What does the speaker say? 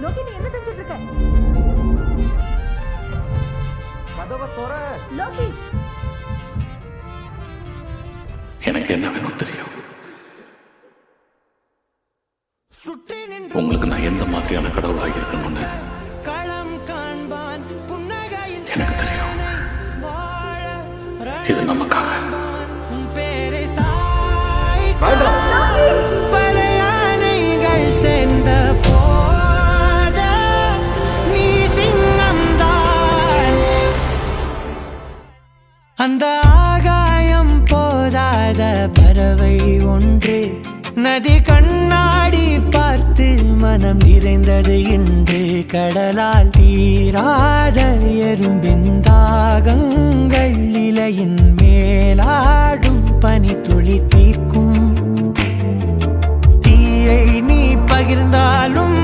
Loki நீ என்ன செஞ்சுட்டு இருக்க? கதவை தொற. லோகி எனக்கு என்ன வேணும் தெரியும். உங்களுக்கு நான் எந்த மாதிரியான கடவுளாக இருக்கணும்னு எனக்கு தெரியும். இது நமக்காக. பழையானைகள் சேர்ந்த போத நீ சிங்கம்தான். அந்த ஆகாயம் போதாத பறவை ஒன்று நதி கண்ணாடி பார்த்து மனம் நிறைந்தது இன்று. கடலால் தீராத எறும்பின் தாகங்கள் இலையின் மேலாடும் பனி துளி தீர்க்கும். தீயை நீ பகிர்ந்தாலும்